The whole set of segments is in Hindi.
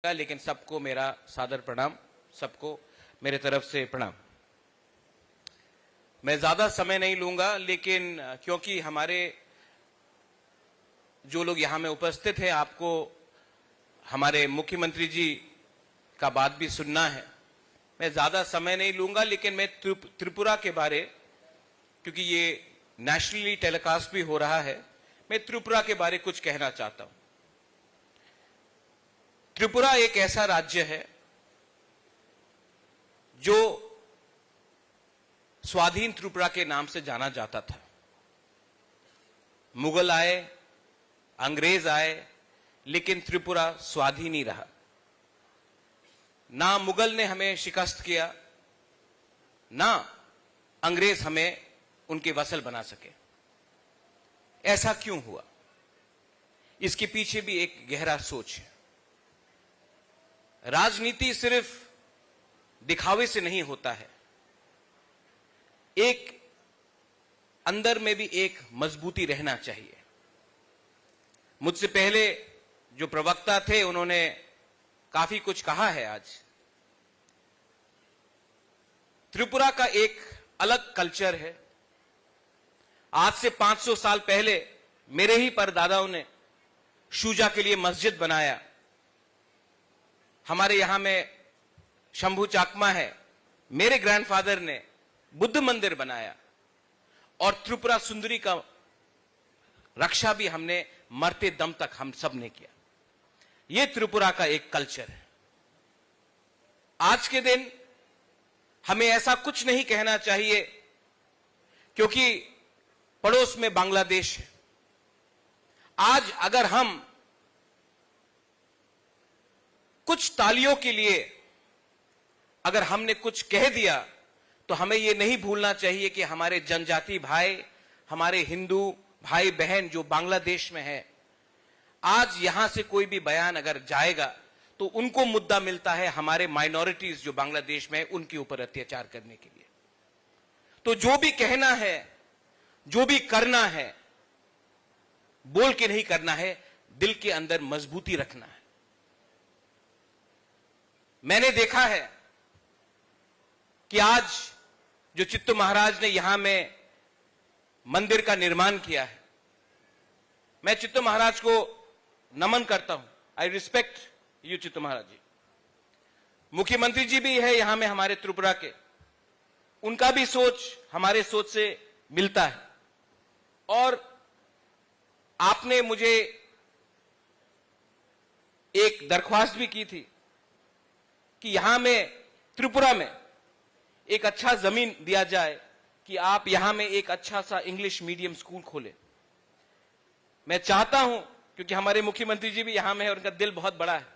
लेकिन सबको मेरा सादर प्रणाम, सबको मेरे तरफ से प्रणाम। मैं ज्यादा समय नहीं लूंगा, लेकिन क्योंकि हमारे जो लोग यहां में उपस्थित हैं, आपको हमारे मुख्यमंत्री जी का बात भी सुनना है। मैं ज्यादा समय नहीं लूंगा, लेकिन मैं त्रिपुरा के बारे, क्योंकि ये नेशनली टेलीकास्ट भी हो रहा है, मैं त्रिपुरा के बारे कुछ कहना चाहता हूं। त्रिपुरा एक ऐसा राज्य है जो स्वाधीन त्रिपुरा के नाम से जाना जाता था। मुगल आए, अंग्रेज आए, लेकिन त्रिपुरा स्वाधीन ही रहा। ना मुगल ने हमें शिकस्त किया, ना अंग्रेज हमें उनके वसल बना सके। ऐसा क्यों हुआ? इसके पीछे भी एक गहरा सोच है। राजनीति सिर्फ दिखावे से नहीं होता है, एक अंदर में भी एक मजबूती रहना चाहिए। मुझसे पहले जो प्रवक्ता थे, उन्होंने काफी कुछ कहा है। आज त्रिपुरा का एक अलग कल्चर है। आज से 500 साल पहले मेरे ही परदादाओं ने शूजा के लिए मस्जिद बनाया। हमारे यहां में शंभू चाकमा है, मेरे ग्रैंडफादर ने बुद्ध मंदिर बनाया, और त्रिपुरा सुंदरी का रक्षा भी हमने मरते दम तक हम सब ने किया। यह त्रिपुरा का एक कल्चर है। आज के दिन हमें ऐसा कुछ नहीं कहना चाहिए, क्योंकि पड़ोस में बांग्लादेश है। आज अगर हम कुछ तालियों के लिए अगर हमने कुछ कह दिया, तो हमें यह नहीं भूलना चाहिए कि हमारे जनजाति भाई, हमारे हिंदू भाई बहन जो बांग्लादेश में है, आज यहां से कोई भी बयान अगर जाएगा तो उनको मुद्दा मिलता है हमारे माइनॉरिटीज जो बांग्लादेश में है उनके ऊपर अत्याचार करने के लिए। तो जो भी कहना है, जो भी करना है, बोल के नहीं करना है, दिल के अंदर मजबूती रखना है। मैंने देखा है कि आज जो चित्तू महाराज ने यहां में मंदिर का निर्माण किया है, मैं चित्तू महाराज को नमन करता हूं। आई रिस्पेक्ट यू चित्तू महाराज जी। मुख्यमंत्री जी भी है यहां में हमारे त्रिपुरा के, उनका भी सोच हमारे सोच से मिलता है। और आपने मुझे एक दरख्वास्त भी की थी कि यहां में त्रिपुरा में एक अच्छा जमीन दिया जाए कि आप यहां में एक अच्छा सा इंग्लिश मीडियम स्कूल खोलें। मैं चाहता हूं, क्योंकि हमारे मुख्यमंत्री जी भी यहां में है और उनका दिल बहुत बड़ा है,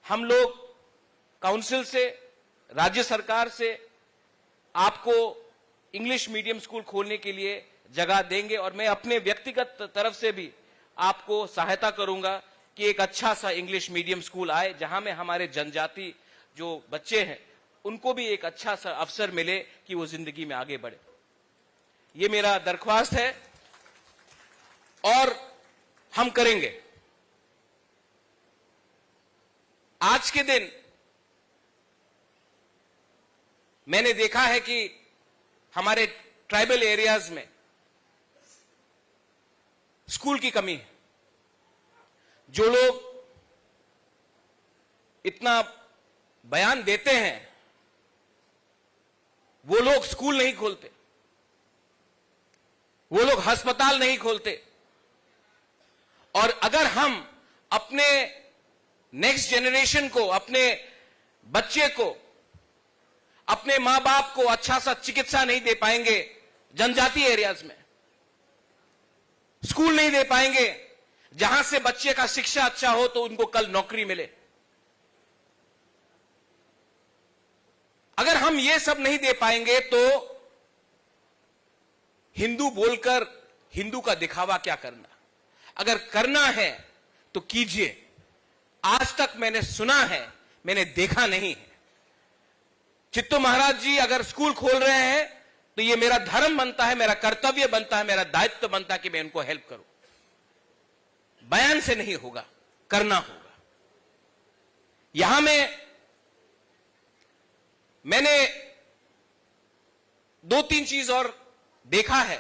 हम लोग काउंसिल से, राज्य सरकार से आपको इंग्लिश मीडियम स्कूल खोलने के लिए जगह देंगे, और मैं अपने व्यक्तिगत तरफ से भी आपको सहायता करूंगा कि एक अच्छा सा इंग्लिश मीडियम स्कूल आए, जहां में हमारे जनजाति जो बच्चे हैं उनको भी एक अच्छा सा अवसर मिले कि वो जिंदगी में आगे बढ़े। ये मेरा दरख्वास्त है और हम करेंगे। आज के दिन मैंने देखा है कि हमारे ट्राइबल एरियाज में स्कूल की कमी है। जो लोग इतना बयान देते हैं, वो लोग स्कूल नहीं खोलते, वो लोग अस्पताल नहीं खोलते। और अगर हम अपने नेक्स्ट जनरेशन को, अपने बच्चे को, अपने मां बाप को अच्छा सा चिकित्सा नहीं दे पाएंगे, जनजाति एरियाज में स्कूल नहीं दे पाएंगे जहां से बच्चे का शिक्षा अच्छा हो तो उनको कल नौकरी मिले, अगर हम ये सब नहीं दे पाएंगे तो हिंदू बोलकर हिंदू का दिखावा क्या करना? अगर करना है तो कीजिए। आज तक मैंने सुना है, मैंने देखा नहीं है। चित्तू महाराज जी अगर स्कूल खोल रहे हैं तो ये मेरा धर्म बनता है, मेरा कर्तव्य बनता है, मेरा दायित्व बनता है कि मैं उनको हेल्प करूं। बयान से नहीं होगा, करना होगा। यहां में मैंने 2-3 चीज और देखा है।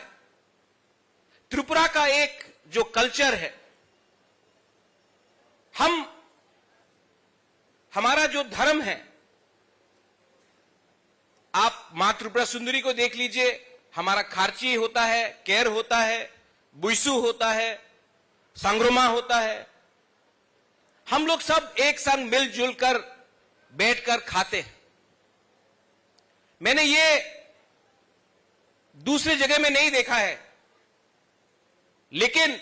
त्रिपुरा का एक जो कल्चर है, हमारा जो धर्म है, आप मां त्रिपुरा सुंदरी को देख लीजिए, हमारा खारची होता है, केर होता है, बुइसु होता है, सांग्रोमा होता है। हम लोग सब एक संग मिलजुल कर बैठकर खाते हैं। मैंने ये दूसरी जगह में नहीं देखा है, लेकिन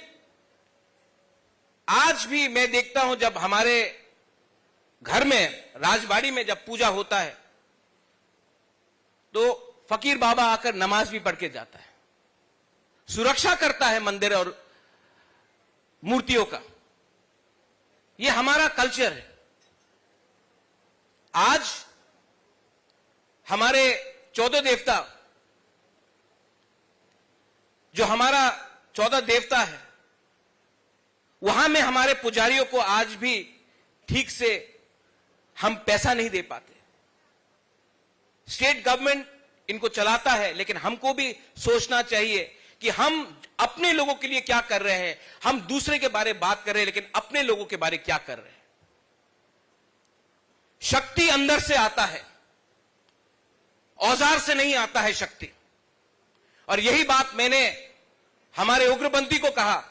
आज भी मैं देखता हूं जब हमारे घर में राजबाड़ी में जब पूजा होता है तो फकीर बाबा आकर नमाज भी पढ़ के जाता है, सुरक्षा करता है मंदिर और मूर्तियों का। यह हमारा कल्चर है। आज हमारे 14 देवता, जो हमारा 14 देवता है, वहां में हमारे पुजारियों को आज भी ठीक से हम पैसा नहीं दे पाते। स्टेट गवर्नमेंट इनको चलाता है, लेकिन हमको भी सोचना चाहिए कि हम अपने लोगों के लिए क्या कर रहे हैं। हम दूसरे के बारे में बात कर रहे हैं, लेकिन अपने लोगों के बारे में क्या कर रहे हैं। शक्ति अंदर से आता है, औजार से नहीं आता है शक्ति। और यही बात मैंने हमारे उग्रपंथी को कहा,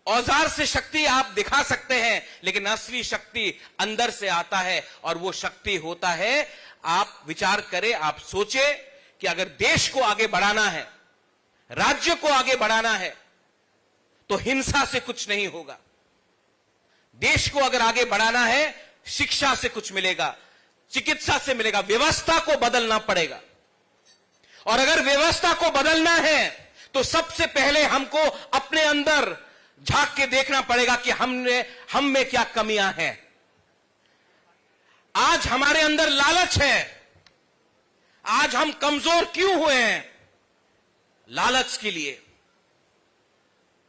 औजार से शक्ति आप दिखा सकते हैं, लेकिन असली शक्ति अंदर से आता है। और वो शक्ति होता है, आप विचार करें, आप सोचें कि अगर देश को आगे बढ़ाना है, राज्य को आगे बढ़ाना है, तो हिंसा से कुछ नहीं होगा। देश को अगर आगे बढ़ाना है, शिक्षा से कुछ मिलेगा, चिकित्सा से मिलेगा, व्यवस्था को बदलना पड़ेगा। और अगर व्यवस्था को बदलना है तो सबसे पहले हमको अपने अंदर झांक के देखना पड़ेगा कि हम में क्या कमियां हैं। आज हमारे अंदर लालच है, आज हम कमजोर क्यों हुए हैं? लालच के लिए,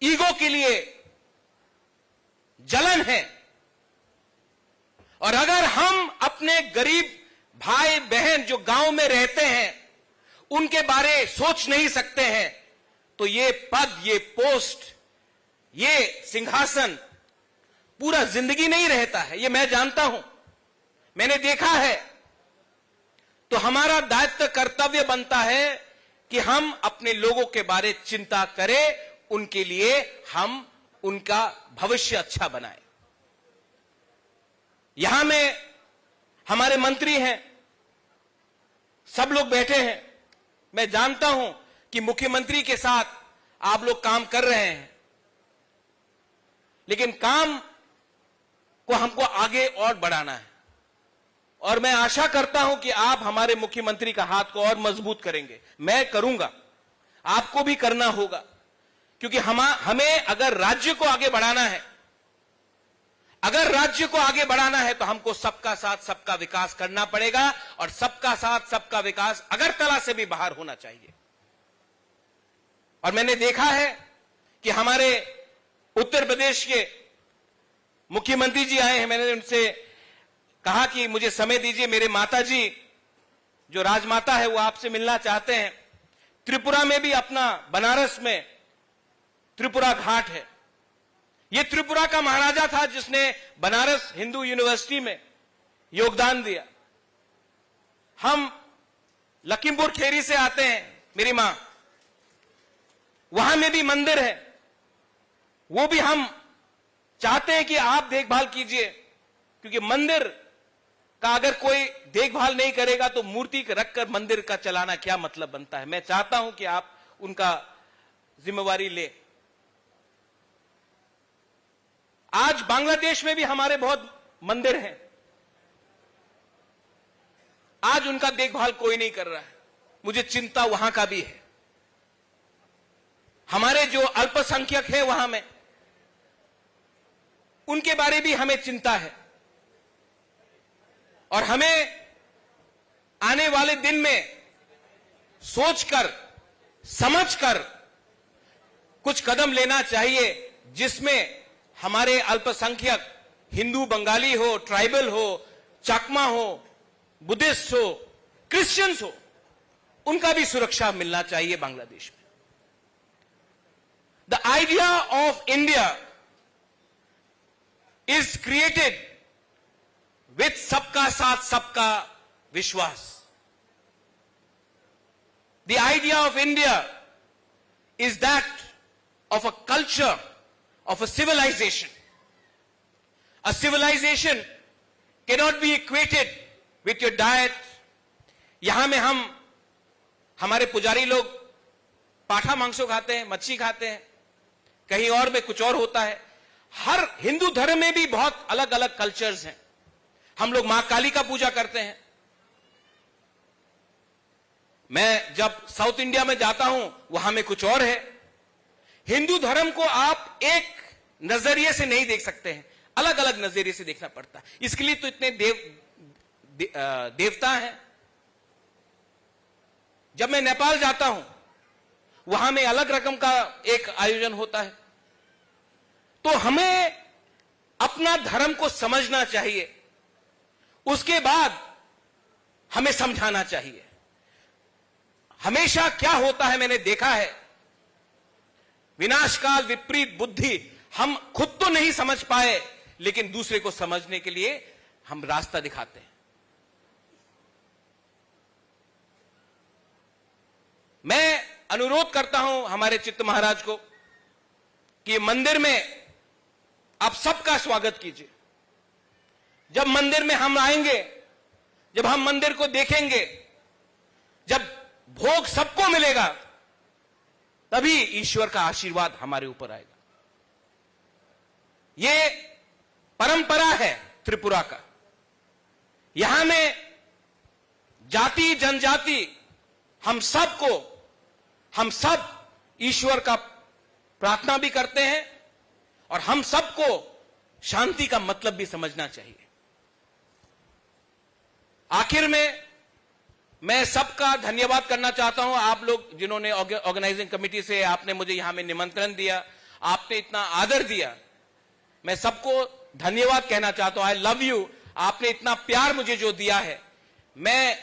ईगो के लिए, जलन है। और अगर हम अपने गरीब भाई बहन जो गांव में रहते हैं उनके बारे सोच नहीं सकते हैं, तो ये पद, ये पोस्ट, ये सिंहासन पूरा जिंदगी नहीं रहता है। ये मैं जानता हूं, मैंने देखा है। तो हमारा दायित्व, कर्तव्य बनता है कि हम अपने लोगों के बारे चिंता करें, उनके लिए हम उनका भविष्य अच्छा बनाएं। यहां में हमारे मंत्री हैं, सब लोग बैठे हैं। मैं जानता हूं कि मुख्यमंत्री के साथ आप लोग काम कर रहे हैं, लेकिन काम को हमको आगे और बढ़ाना है। और मैं आशा करता हूं कि आप हमारे मुख्यमंत्री का हाथ को और मजबूत करेंगे। मैं करूंगा, आपको भी करना होगा, क्योंकि हमें अगर राज्य को आगे बढ़ाना है, अगर राज्य को आगे बढ़ाना है तो हमको सबका साथ सबका विकास करना पड़ेगा। और सबका साथ सबका विकास अगरतला से भी बाहर होना चाहिए। और मैंने देखा है कि हमारे उत्तर प्रदेश के मुख्यमंत्री जी आए हैं। मैंने उनसे कहा कि मुझे समय दीजिए, मेरे माता जी जो राजमाता है वो आपसे मिलना चाहते हैं। त्रिपुरा में भी अपना बनारस में त्रिपुरा घाट है। ये त्रिपुरा का महाराजा था जिसने बनारस हिंदू यूनिवर्सिटी में योगदान दिया। हम लखीमपुर खेरी से आते हैं, मेरी मां, वहां में भी मंदिर है। वो भी हम चाहते हैं कि आप देखभाल कीजिए, क्योंकि मंदिर का अगर कोई देखभाल नहीं करेगा तो मूर्ति रखकर मंदिर का चलाना क्या मतलब बनता है। मैं चाहता हूं कि आप उनका जिम्मेवारी ले। आज बांग्लादेश में भी हमारे बहुत मंदिर हैं, आज उनका देखभाल कोई नहीं कर रहा है। मुझे चिंता वहां का भी है। हमारे जो अल्पसंख्यक है वहां में, उनके बारे भी हमें चिंता है। और हमें आने वाले दिन में सोचकर समझकर कुछ कदम लेना चाहिए, जिसमें हमारे अल्पसंख्यक, हिंदू बंगाली हो, ट्राइबल हो, चाकमा हो, बुद्धिस्ट हो, क्रिश्चियंस हो, उनका भी सुरक्षा मिलना चाहिए बांग्लादेश में। The idea of India is created with सबका साथ सबका विश्वास। The idea of India is that of a culture, of a civilization. A civilization cannot be equated with your diet. यहां में हमारे पुजारी लोग पाठा मांसो खाते हैं, मच्छी खाते हैं, कहीं और में कुछ और होता है। हर हिंदू धर्म में भी बहुत अलग अलग कल्चर्स हैं। हम लोग मां काली का पूजा करते हैं। मैं जब साउथ इंडिया में जाता हूं, वहां में कुछ और है। हिंदू धर्म को आप एक नजरिए से नहीं देख सकते हैं, अलग अलग नजरिए से देखना पड़ता है। इसके लिए तो इतने देवता हैं। जब मैं नेपाल जाता हूं, वहां में अलग रकम का एक आयोजन होता है। तो हमें अपना धर्म को समझना चाहिए, उसके बाद हमें समझाना चाहिए। हमेशा क्या होता है, मैंने देखा है, विनाशकाल विपरीत बुद्धि। हम खुद तो नहीं समझ पाए, लेकिन दूसरे को समझने के लिए हम रास्ता दिखाते हैं। मैं अनुरोध करता हूं हमारे चित्त महाराज को कि मंदिर में आप सबका स्वागत कीजिए। जब मंदिर में हम आएंगे, जब हम मंदिर को देखेंगे, जब भोग सबको मिलेगा, तभी ईश्वर का आशीर्वाद हमारे ऊपर आएगा। ये परंपरा है त्रिपुरा का। यहां में जाति जनजाति हम सब ईश्वर का प्रार्थना भी करते हैं, और हम सबको शांति का मतलब भी समझना चाहिए। आखिर में मैं सबका धन्यवाद करना चाहता हूं। आप लोग जिन्होंने ऑर्गेनाइजिंग कमेटी से आपने मुझे यहां में निमंत्रण दिया, आपने इतना आदर दिया, मैं सबको धन्यवाद कहना चाहता हूं। आई लव यू। आपने इतना प्यार मुझे जो दिया है, मैं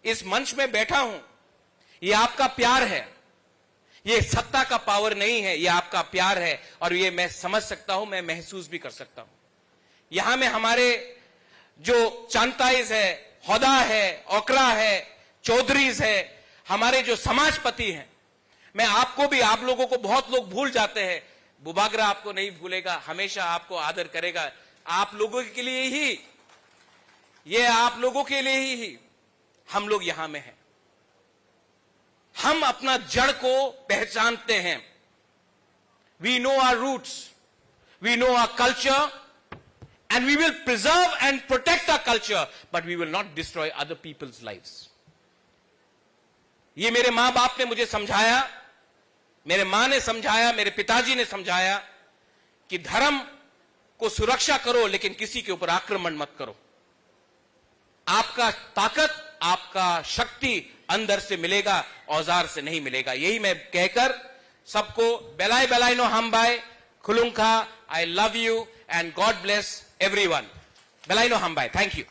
इस मंच में बैठा हूं, ये आपका प्यार है। ये सत्ता का पावर नहीं है, ये आपका प्यार है, और ये मैं समझ सकता हूं, मैं महसूस भी कर सकता हूं। यहां में हमारे जो चांताइज है, होदा है, ओकरा है, चौधरीज है, हमारे जो समाजपति हैं, मैं आपको भी, आप लोगों को बहुत लोग भूल जाते हैं, बुबागरा आपको नहीं भूलेगा, हमेशा आपको आदर करेगा। आप लोगों के लिए ही, ये आप लोगों के लिए ही हम लोग यहां में हैं। हम अपना जड़ को पहचानते हैं। We know our roots, we know our culture, and we will preserve and protect our culture, but we will not destroy other people's lives. ये मेरे मां बाप ने मुझे समझाया, मेरे मां ने समझाया, मेरे पिताजी ने समझाया कि धर्म को सुरक्षा करो, लेकिन किसी के ऊपर आक्रमण मत करो। आपका ताकत, आपका शक्ति अंदर से मिलेगा, औजार से नहीं मिलेगा। यही मैं कहकर सबको बेलाय बेलाय नो हमबाय, खुलुंखा, I love you and God bless everyone. Belaino Hambai. Thank you.